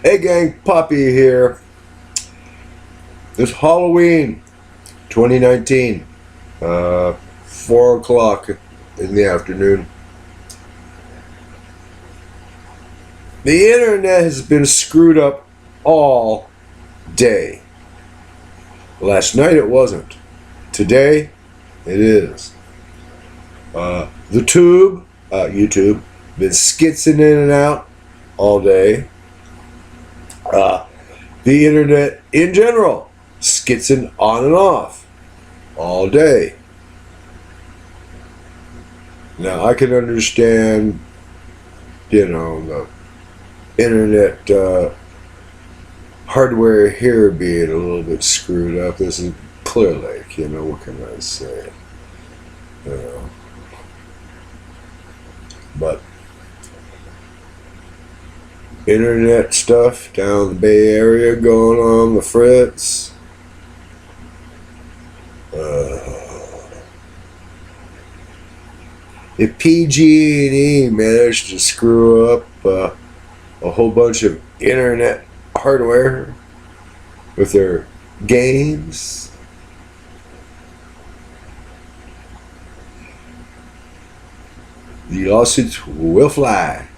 Hey gang, Poppy here. It's Halloween 2019, 4 o'clock in the afternoon. The internet has been screwed up all day. Last night it wasn't. Today it is. The tube, YouTube, been skitzing in and out all day. The internet in general, skitzing on and off all day. Now I can understand, the internet hardware here being a little bit screwed up. This is Clear Lake, what can I say? But internet stuff down the Bay Area going on the fritz. If PG&E managed to screw up a whole bunch of internet hardware with their games, the lawsuits will fly.